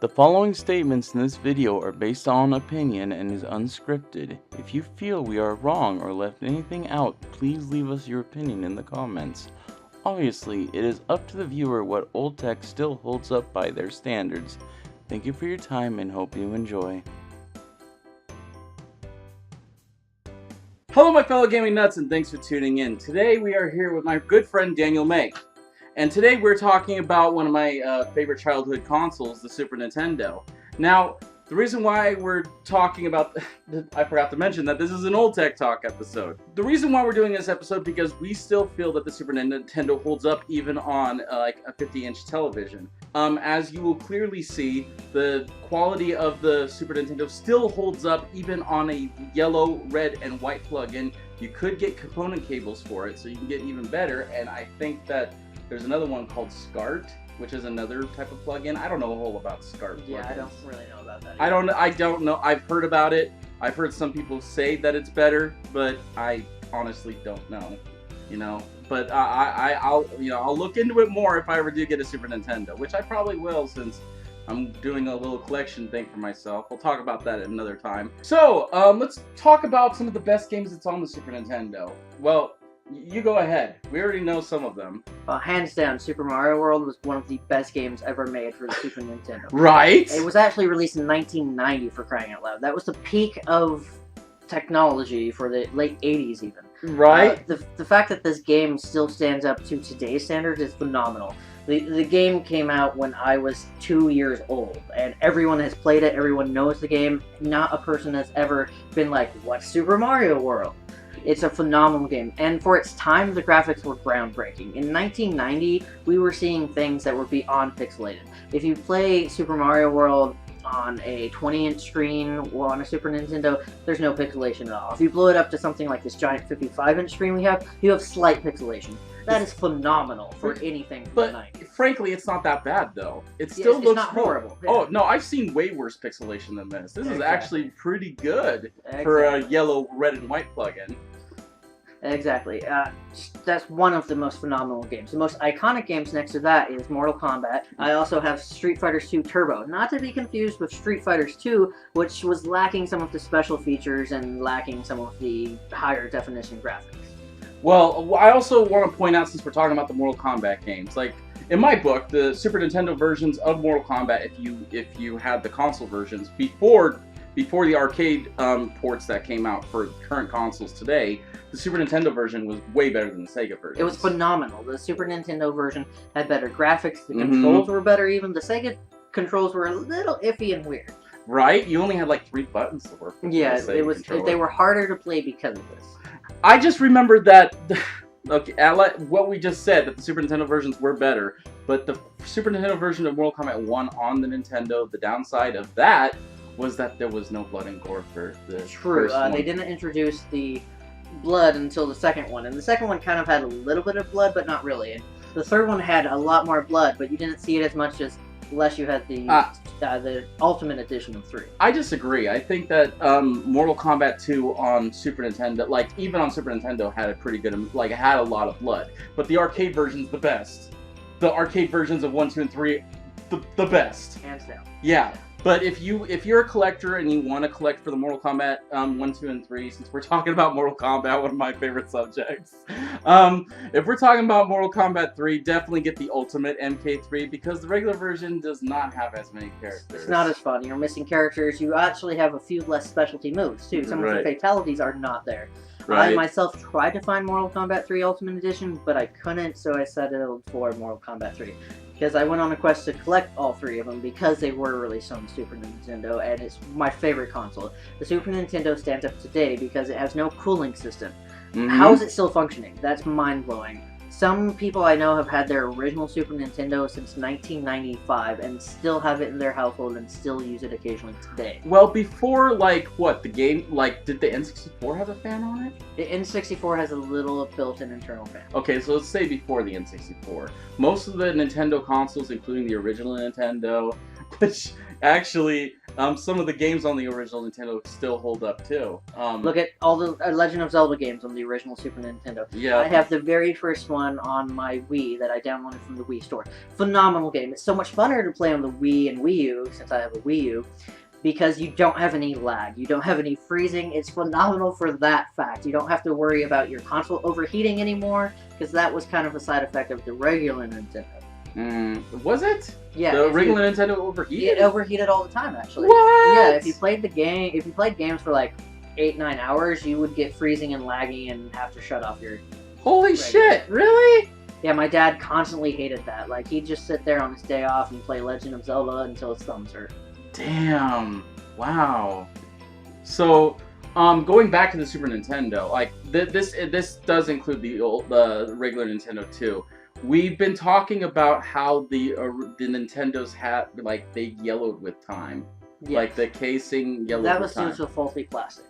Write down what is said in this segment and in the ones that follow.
The following statements in this video are based on opinion and is unscripted. If you feel we are wrong or left anything out, please leave us your opinion in the comments. Obviously, it is up to the viewer what old tech still holds up by their standards. Thank you for your time and hope you enjoy. Hello my fellow gaming nuts and thanks for tuning in. Today we are here with my good friend Daniel May. And today we're talking about one of my favorite childhood consoles, the Super Nintendo. Now, the reason why we're talking about, I forgot to mention that this is an old tech talk episode. The reason why we're doing this episode because we still feel that the Super Nintendo holds up even on like a 50-inch television. As you will clearly see, the quality of the Super Nintendo still holds up even on a yellow, red, and white plug-in. You could get component cables for it, so you can get even better, and I think that there's another one called SCART, which is another type of plug-in. I don't know a whole about SCART plugins. Yeah, I don't really know about that either. I don't know. I've heard about it. I've heard some people say that it's better, but I honestly don't know. You know, but I'll look into it more if I ever do get a Super Nintendo, which I probably will since I'm doing a little collection thing for myself. We'll talk about that at another time. So, let's talk about some of the best games that's on the Super Nintendo. Well, you go ahead. We already know some of them. Hands down, Super Mario World was one of the best games ever made for the Super Nintendo. Right? It was actually released in 1990, for crying out loud. That was the peak of technology for the late 80s even. Right? The fact that this game still stands up to today's standards is phenomenal. The game came out when I was 2 years old, and everyone has played it, everyone knows the game. Not a person has ever been like, what's Super Mario World? It's a phenomenal game, and for its time, the graphics were groundbreaking. In 1990, we were seeing things that were beyond pixelated. If you play Super Mario World on a 20-inch screen or on a Super Nintendo, there's no pixelation at all. If you blow it up to something like this giant 55-inch screen we have, you have slight pixelation. That is phenomenal for anything from the 90s. Frankly, it's not that bad, though. It still looks not horrible. Yeah. Oh, no, I've seen way worse pixelation than this. This is actually pretty good for a yellow, red, and white plug-in. Exactly. That's one of the most phenomenal games. The most iconic games next to that is Mortal Kombat. I also have Street Fighter 2 Turbo, not to be confused with Street Fighter 2, which was lacking some of the special features and lacking some of the higher definition graphics. Well, I also want to point out, since we're talking about the Mortal Kombat games, like, in my book, the Super Nintendo versions of Mortal Kombat, if you had the console versions, before the arcade ports that came out for current consoles today, the Super Nintendo version was way better than the Sega version. It was phenomenal. The Super Nintendo version had better graphics, the controls were better even. The Sega controls were a little iffy and weird. Right? You only had like 3 buttons to work with. Yeah, they were harder to play because of this. I just remembered that, okay, what we just said, that the Super Nintendo versions were better, but the Super Nintendo version of Mortal Kombat 1 on the Nintendo, the downside of that was that there was no blood and gore for the first one. They didn't introduce the blood until the second one, and the second one kind of had a little bit of blood, but not really. And the third one had a lot more blood, but you didn't see it as much unless you had the Ultimate Edition of 3. I disagree. I think that Mortal Kombat 2 on Super Nintendo, like even on Super Nintendo, had a pretty good, like it had a lot of blood. But the arcade version's the best. The arcade versions of 1, 2, and 3, the best. Hands down. Yeah. But if you're a collector and you want to collect for the Mortal Kombat 1, 2, and 3, since we're talking about Mortal Kombat, one of my favorite subjects, if we're talking about Mortal Kombat 3, definitely get the Ultimate MK3 because the regular version does not have as many characters. It's not as fun. You're missing characters. You actually have a few less specialty moves too. Some of the fatalities are not there. Right. I myself tried to find Mortal Kombat 3 Ultimate Edition, but I couldn't, so I settled for Mortal Kombat 3. Because I went on a quest to collect all 3 of them because they were released on the Super Nintendo, and it's my favorite console. The Super Nintendo stands up today because it has no cooling system. How is it still functioning? That's mind-blowing. Some people I know have had their original Super Nintendo since 1995 and still have it in their household and still use it occasionally today. Well, before, like, what, the game, like, did the N64 have a fan on it? The N64 has a little built-in internal fan. Okay, so let's say before the N64. Most of the Nintendo consoles, including the original Nintendo, which Actually, some of the games on the original Nintendo still hold up too. Look at all the Legend of Zelda games on the original Super Nintendo. Yeah. I have the very first one on my Wii that I downloaded from the Wii store. Phenomenal game. It's so much funner to play on the Wii and Wii U, since I have a Wii U, because you don't have any lag. You don't have any freezing. It's phenomenal for that fact. You don't have to worry about your console overheating anymore, because that was kind of a side effect of the regular Nintendo. Was it? Yeah. The regular Nintendo overheated? It overheated all the time, actually. What? Yeah, if you played games for like 8-9 hours, you would get freezing and laggy and have to shut off your... Holy shit, really? Yeah, my dad constantly hated that. Like, he'd just sit there on his day off and play Legend of Zelda until his thumbs hurt. Damn. Wow. So, going back to the Super Nintendo, like, this does include the regular Nintendo too. We've been talking about how the Nintendos had, like, they yellowed with time. Yes. Like, the casing yellowed That with was time. due to faulty plastic.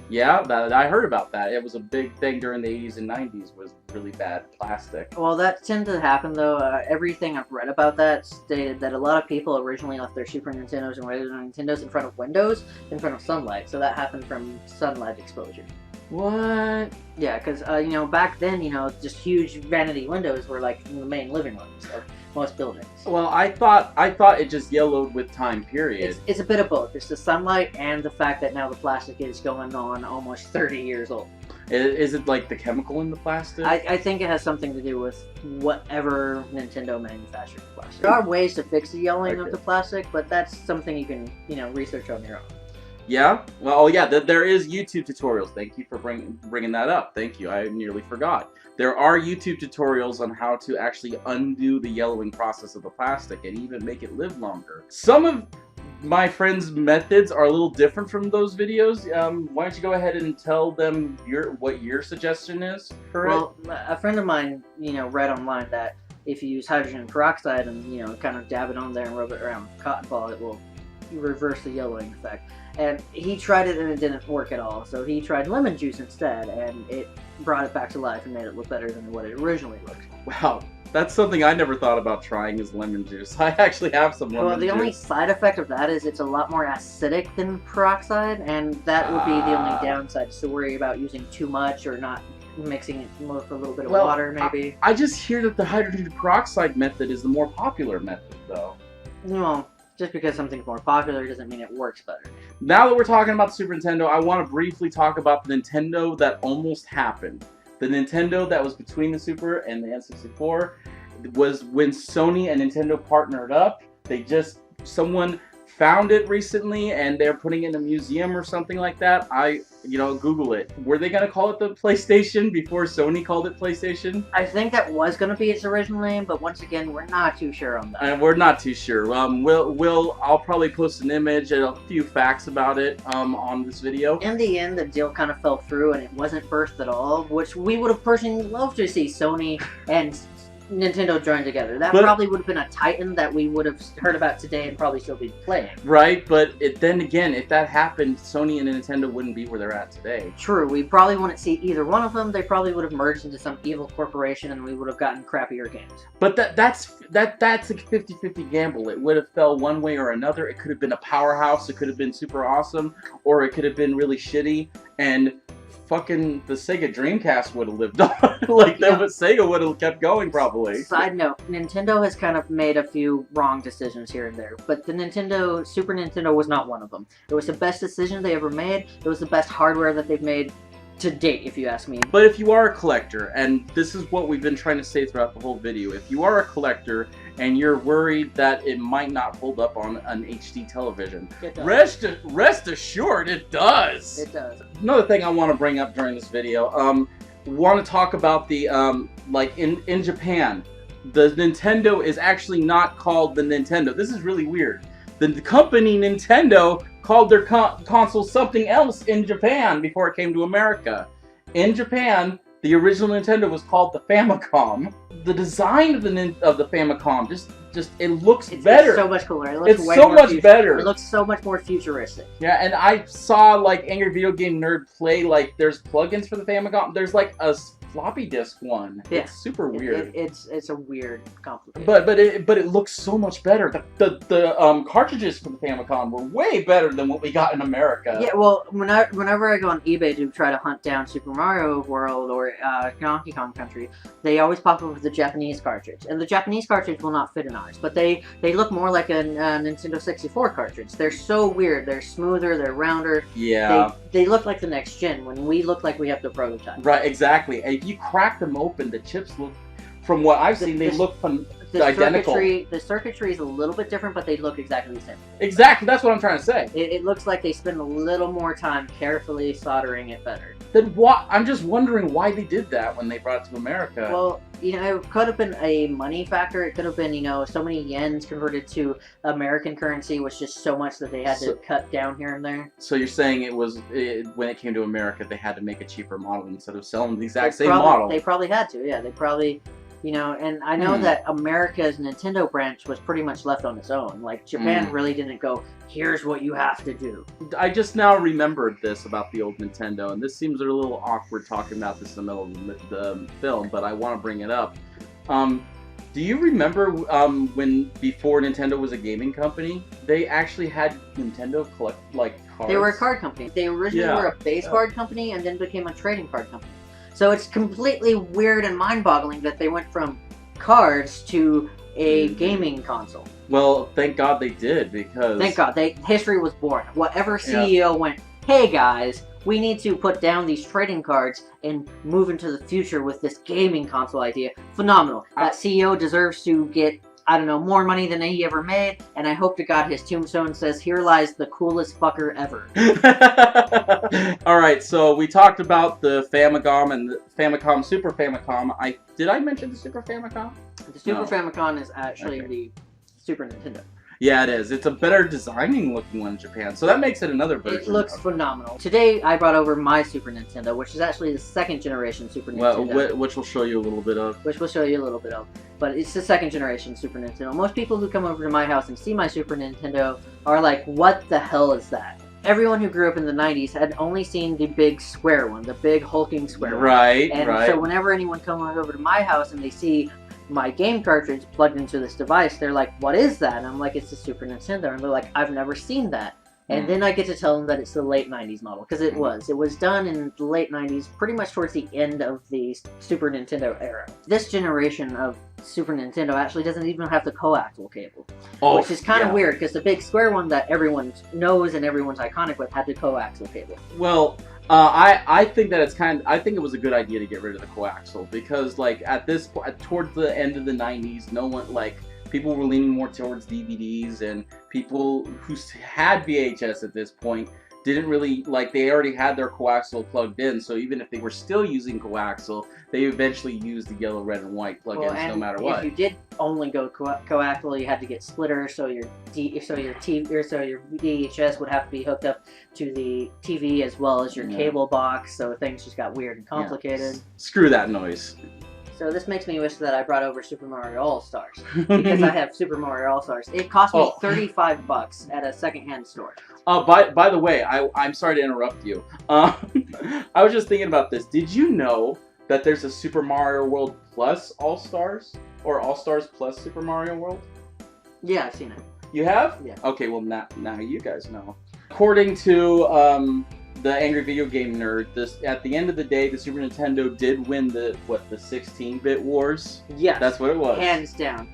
Yeah, I heard about that. It was a big thing during the 80s and 90s, was really bad plastic. Well, that tended to happen, though. Everything I've read about that stated that a lot of people originally left their Super Nintendos and regular Nintendos in front of windows, in front of sunlight. So that happened from sunlight exposure. What? Yeah, because, back then, just huge vanity windows were, like, in the main living rooms of most buildings. Well, I thought it just yellowed with time, period. It's a bit of both. It's the sunlight and the fact that now the plastic is going on almost 30 years old. Is it like the chemical in the plastic? I think it has something to do with whatever Nintendo manufactured the plastic. There are ways to fix the yellowing of the plastic, but that's something you can, research on your own. Yeah? Well, yeah, there is YouTube tutorials. Thank you for bringing that up. Thank you. I nearly forgot. There are YouTube tutorials on how to actually undo the yellowing process of the plastic and even make it live longer. Some of my friends' methods are a little different from those videos. Why don't you go ahead and tell them what your suggestion is for it? Well, a friend of mine, read online that if you use hydrogen peroxide and, kind of dab it on there and rub it around with a cotton ball, it will reverse the yellowing effect. And he tried it and it didn't work at all. So he tried lemon juice instead, and it brought it back to life and made it look better than what it originally looked. Wow, that's something I never thought about trying, is lemon juice. I actually have some lemon juice. Well, the only side effect of that is it's a lot more acidic than peroxide, and that would be the only downside, is to worry about using too much or not mixing it with a little bit of water, maybe. I just hear that the hydrogen peroxide method is the more popular method, though. Well, just because something's more popular doesn't mean it works better. Now that we're talking about the Super Nintendo, I want to briefly talk about the Nintendo that almost happened. The Nintendo that was between the Super and the N64 was when Sony and Nintendo partnered up. Someone found it recently and they're putting it in a museum or something like that. Google it. Were they going to call it the PlayStation before Sony called it PlayStation? I think that was going to be its original name, but once again, we're not too sure on that. And we're not too sure. I'll probably post an image and a few facts about it on this video. In the end, the deal kind of fell through and it wasn't birthed at all, which we would have personally loved to see Sony and Nintendo joined together. That probably would have been a titan that we would have heard about today and probably still be playing. Right, but then again, if that happened, Sony and Nintendo wouldn't be where they're at today. True, we probably wouldn't see either one of them. They probably would have merged into some evil corporation and we would have gotten crappier games. But that's a 50-50 gamble. It would have fell one way or another. It could have been a powerhouse, it could have been super awesome, or it could have been really shitty, and fucking the Sega Dreamcast would have lived on. Sega would have kept going, probably. Side note, Nintendo has kind of made a few wrong decisions here and there, but the Super Nintendo was not one of them. It was the best decision they ever made. It was the best hardware that they've made to date, if you ask me. But if you are a collector, and this is what we've been trying to say throughout the whole video, if you are a collector and you're worried that it might not hold up on an HD television, rest assured it does. It does. Another thing I want to bring up during this video, want to talk about the in Japan, the Nintendo is actually not called the Nintendo. This is really weird. The company Nintendo called their console something else in Japan before it came to America. In Japan, the original Nintendo was called the Famicom. The design of the Famicom just it looks better. It's so much cooler. It looks way so much better. It looks so much more futuristic. Yeah, and I saw Angry Video Game Nerd play there's plugins for the Famicom. There's a floppy disk one. Yeah. It's super weird. It's a weird, complicated. But it looks so much better. The cartridges for the Famicom were way better than what we got in America. Yeah, well, whenever I go on eBay to try to hunt down Super Mario World or Donkey Kong Country, they always pop up with the Japanese cartridge, and the Japanese cartridge will not fit in ours. But they look more like a Nintendo 64 cartridge. They're so weird. They're smoother. They're rounder. Yeah. They look like the next gen when we look like we have the prototype. Right. Exactly. And if you crack them open, the chips look, from what I've seen, they look identical. The circuitry is a little bit different, but they look exactly the same. Exactly. That's what I'm trying to say. It looks like they spend a little more time carefully soldering it better. Then what? I'm just wondering why they did that when they brought it to America. Well, it could have been a money factor. It could have been, so many yens converted to American currency was just so much that they had to cut down here and there. So you're saying when it came to America, they had to make a cheaper model instead of selling the exact same model? They probably had to, yeah. They probably... and I know that America's Nintendo branch was pretty much left on its own. Like, Japan really didn't go, here's what you have to do. I just now remembered this about the old Nintendo, and this seems a little awkward talking about this in the middle of the film, but I want to bring it up. Do you remember when, before Nintendo was a gaming company, they actually had Nintendo collect, cards? They were a card company. They originally were a base card company and then became a trading card company. So it's completely weird and mind-boggling that they went from cards to a gaming console. Well, thank God they did, because... Thank God. History was born. Whatever CEO went, hey guys, we need to put down these trading cards and move into the future with this gaming console idea. Phenomenal. That CEO deserves to get, I don't know, more money than he ever made, and I hope to God his tombstone says, here lies the coolest fucker ever. Alright, so we talked about the Famicom and the Famicom, Super Famicom. Did I mention the Super Famicom? The Super Famicom is actually the Super Nintendo. Yeah, it is. It's a better designing looking one in Japan, so that makes it another version. It looks phenomenal. Today, I brought over my Super Nintendo, which is actually the second generation Super Nintendo. Which we'll show you a little bit of. Which we'll show you a little bit of. But it's the second generation Super Nintendo. Most people who come over to my house and see my Super Nintendo are like, what the hell is that? Everyone who grew up in the 90s had only seen the big square one, the big hulking square one. Right, and so whenever anyone comes over to my house and they see my game cartridge plugged into this device, they're like, what is that? And I'm like, it's the Super Nintendo. And they're like, I've never seen that. And then I get to tell them that it's the late 90s model, because it was. It was done in the late 90s, pretty much towards the end of the Super Nintendo era. This generation of Super Nintendo actually doesn't even have the coaxial cable, which is kind of weird, because the big square one that everyone knows and everyone's iconic with had the coaxial cable. Well, I think that I think it was a good idea to get rid of the coaxial, because like at this point, towards the end of the 90s, no one, people were leaning more towards DVDs, and people who had VHS at this point didn't really, they already had their coaxial plugged in, so even if they were still using coaxial, they eventually used the yellow, red, and white plugins no matter what. If you did only go coaxial, you had to get splitters, so your VHS would have to be hooked up to the TV as well as your cable box, so things just got weird and complicated. Yeah. Screw that noise. So this makes me wish that I brought over Super Mario All-Stars, because I have Super Mario All-Stars. It cost me $35 at a secondhand store. By the way, I'm sorry to interrupt you. I was just thinking about this. Did you know that there's a Super Mario World Plus All-Stars? Or All-Stars Plus Super Mario World? Yeah, I've seen it. You have? Yeah. Okay, well now you guys know. According to the Angry Video Game Nerd, at the end of the day, the Super Nintendo did win the 16-bit wars? Yes. That's what it was. Hands down.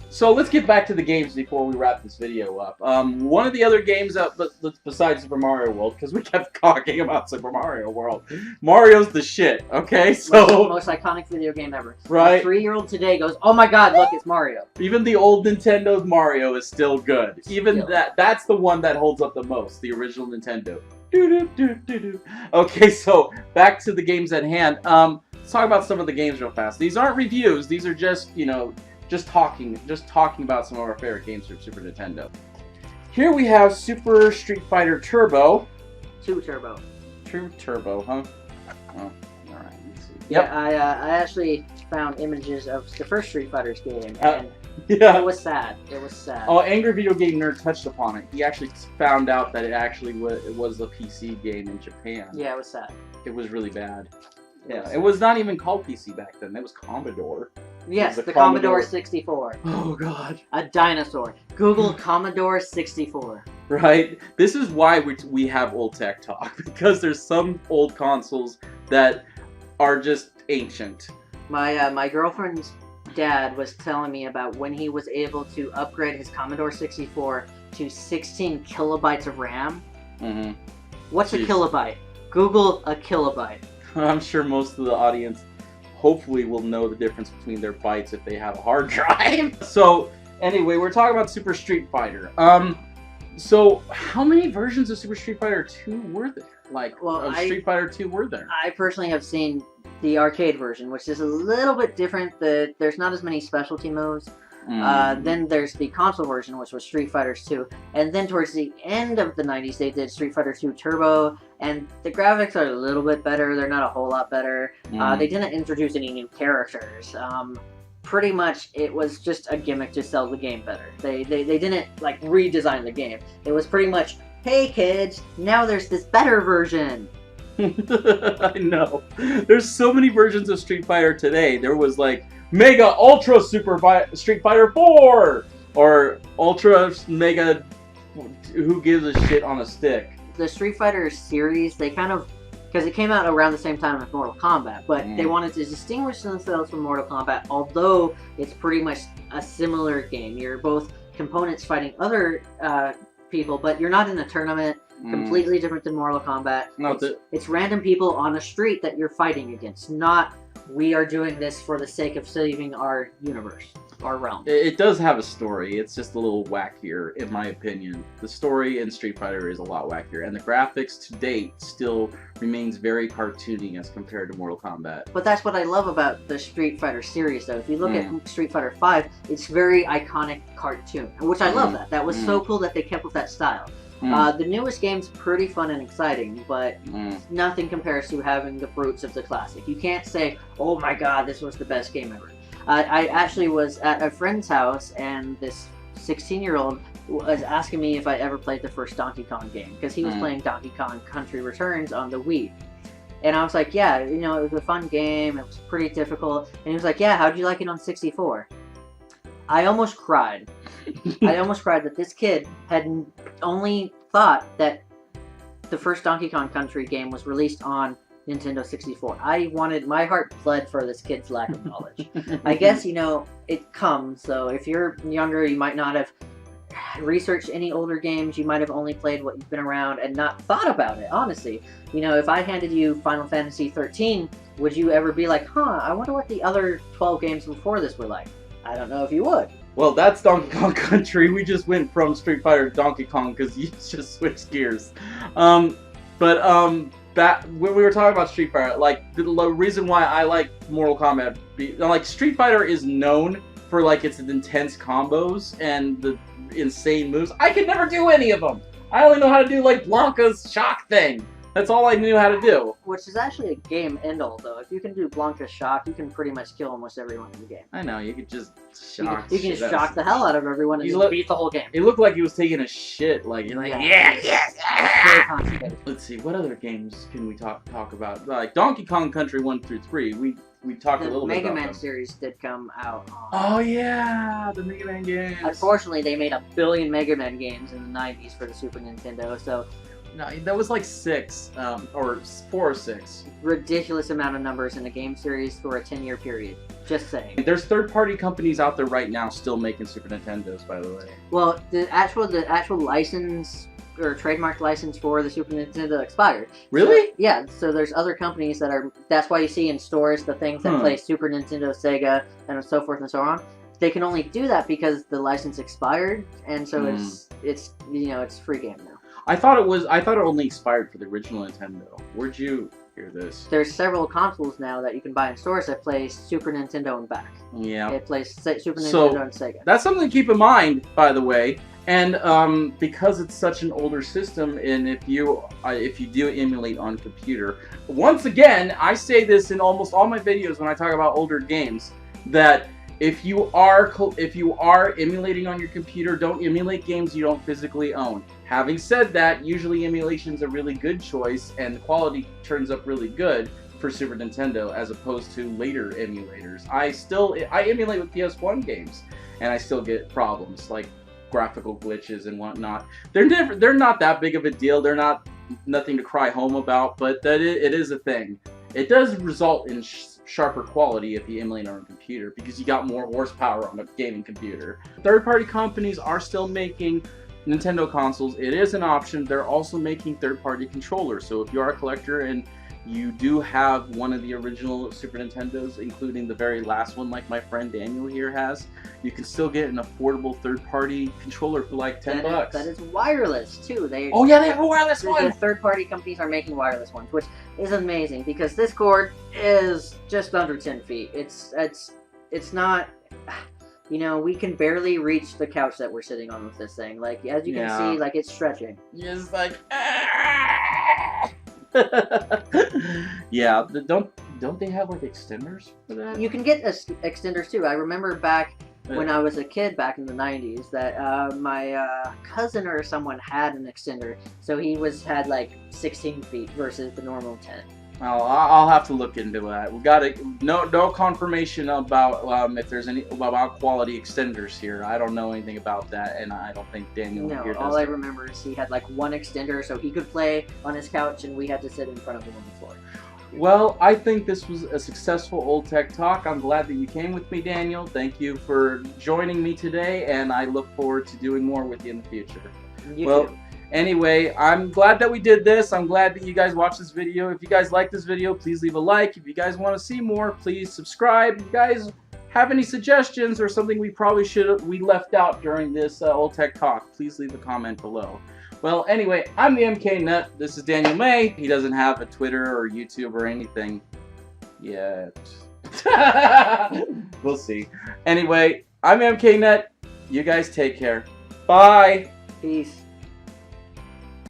So let's get back to the games before we wrap this video up. One of the other games besides Super Mario World, because we kept talking about Super Mario World, Mario's the shit, okay? So most iconic video game ever. Right. A 3-year-old today goes, oh my god, look, it's Mario. Even the old Nintendo's Mario is still good. Even that's the one that holds up the most, the original Nintendo. Okay, so back to the games at hand. Let's talk about some of the games real fast. These aren't reviews. These are just, just talking about some of our favorite games from Super Nintendo. Here we have Super Street Fighter Turbo. True Turbo, huh? Oh, alright, let's see. Yep. Yeah, I actually found images of the first Street Fighter's game, and yeah. It was sad. It was sad. Oh, Angry Video Game Nerd touched upon it. He actually found out that it actually was a PC game in Japan. Yeah, it was sad. It was really bad. Yeah, it was not even called PC back then. That was Commodore. Yes, the the Commodore Commodore. 64. Oh God. A dinosaur. Google Commodore 64. Right? This is why we have old tech talk, because there's some old consoles that are just ancient. My girlfriend's dad was telling me about when he was able to upgrade his Commodore 64 to 16 kilobytes of RAM. Mm-hmm. What's a Jeez. kilobyte? Google a kilobyte. I'm sure most of the audience hopefully will know the difference between their bytes if they have a hard drive. So anyway, we're talking about Super Street Fighter. So how many versions of Super Street Fighter 2 were there? Like, of Street Fighter 2 were there? I personally have seen the arcade version, which is a little bit different. There's not as many specialty moves. Then there's the console version, which was Street Fighter 2. And then towards the end of the 90s, they did Street Fighter 2 Turbo. And the graphics are a little bit better. They're not a whole lot better. They didn't introduce any new characters. Pretty much, it was just a gimmick to sell the game better. They didn't, like, redesign the game. It was pretty much, hey kids, now there's this better version. I know. There's so many versions of Street Fighter today. There was like Mega Ultra Street Fighter 4 or Ultra Mega who gives a shit on a stick. The Street Fighter series, they kind of, because it came out around the same time as Mortal Kombat, but they wanted to distinguish themselves from Mortal Kombat, although it's pretty much a similar game. You're both components fighting other people, but you're not in a tournament. Completely different than Mortal Kombat. No, it's random people on a street that you're fighting against, not we are doing this for the sake of saving our universe, our realm. It does have a story. It's just a little wackier, in my opinion. The story in Street Fighter is a lot wackier, and the graphics to date still remains very cartoony as compared to Mortal Kombat. But that's what I love about the Street Fighter series, though. If you look at Street Fighter 5, it's very iconic cartoon, which I love that. That was so cool that they kept with that style. The newest game's pretty fun and exciting, but nothing compares to having the roots of the classic. You can't say, oh my god, this was the best game ever. I actually was at a friend's house, and this 16-year-old was asking me if I ever played the first Donkey Kong game, because he was playing Donkey Kong Country Returns on the Wii. And I was like, yeah, you know, it was a fun game, it was pretty difficult. And he was like, yeah, how'd you like it on 64? I almost cried. I almost cried that this kid had only thought that the first Donkey Kong Country game was released on Nintendo 64. My heart bled for this kid's lack of knowledge. I guess, you know, it comes, so if you're younger, you might not have researched any older games, you might have only played what you've been around and not thought about it, honestly. You know, if I handed you Final Fantasy 13, would you ever be like, huh, I wonder what the other 12 games before this were like? I don't know if you would. Well, that's Donkey Kong Country. We just went from Street Fighter to Donkey Kong because you just switched gears. That when we were talking about Street Fighter, like the reason why I like Mortal Kombat, like Street Fighter is known for like its intense combos and the insane moves. I could never do any of them. I only know how to do like Blanca's shock thing. That's all I knew how to do. Which is actually a game end-all, though. If you can do Blanca's shock, you can pretty much kill almost everyone in the game. I know, you could just shock. You can shock the hell out of everyone and just beat the whole game. It looked like he was taking a shit. Like you're like, yes. Very concentrated. Let's see, what other games can we talk about? Like Donkey Kong Country 1 through 3. We talked a little bit about The Mega Man them. series did come out on... Oh yeah, the Mega Man games. Unfortunately, they made 1 billion Mega Man games in the 90s for the Super Nintendo, so... No, that was like 6, or 4 or 6. Ridiculous amount of numbers in a game series for a 10-year period. Just saying. There's third-party companies out there right now still making Super Nintendos, by the way. Well, the actual license or trademark license for the Super Nintendo expired. Really? So, yeah. So there's other companies that are. That's why you see in stores the things that play Super Nintendo, Sega, and so forth and so on. They can only do that because the license expired, and so it's you know it's free game now. I thought it only expired for the original Nintendo. Where'd you hear this? There's several consoles now that you can buy in stores that play Super Nintendo and back. Yeah. It plays Super Nintendo and Sega. That's something to keep in mind, by the way. And because it's such an older system, and if you do emulate on computer, once again, I say this in almost all my videos when I talk about older games, that if you are emulating on your computer, don't emulate games you don't physically own. Having said that, usually emulation's a really good choice and the quality turns up really good for Super Nintendo as opposed to later emulators. I emulate with PS1 games, and I still get problems like graphical glitches and whatnot. They're not that big of a deal. They're nothing to cry home about, but it is a thing. It does result in sharper quality if you emulate on a computer because you got more horsepower on a gaming computer. Third-party companies are still making Nintendo consoles. It is an option. They're also making third-party controllers. So if you are a collector and you do have one of the original Super Nintendos, including the very last one like my friend Daniel here has, you can still get an affordable third-party controller for like $10. That is wireless too. Oh yeah, they have a wireless one! The third-party companies are making wireless ones, which is amazing because this cord is just under 10 feet. It's not... You know, we can barely reach the couch that we're sitting on with this thing. Like, as you can see, like, it's stretching. Just like... Yeah, don't they have like extenders for that? You can get extenders too. I remember back when I was a kid back in the 90s that my cousin or someone had an extender, so he had like 16 feet versus the normal 10. I'll have to look into that. We got no confirmation about if there's any about quality extenders here. I don't know anything about that, and I don't think Daniel here does. All I remember is he had like one extender, so he could play on his couch, and we had to sit in front of him on the floor. Well, I think this was a successful Old Tech Talk. I'm glad that you came with me, Daniel. Thank you for joining me today, and I look forward to doing more with you in the future. You too. Anyway, I'm glad that we did this. I'm glad that you guys watched this video. If you guys like this video, please leave a like. If you guys want to see more, please subscribe. If you guys have any suggestions or something we left out during this Old Tech Talk, please leave a comment below. Well, anyway, I'm the MK Nut. This is Daniel May. He doesn't have a Twitter or YouTube or anything yet. We'll see. Anyway, I'm MK Nut. You guys take care. Bye. Peace.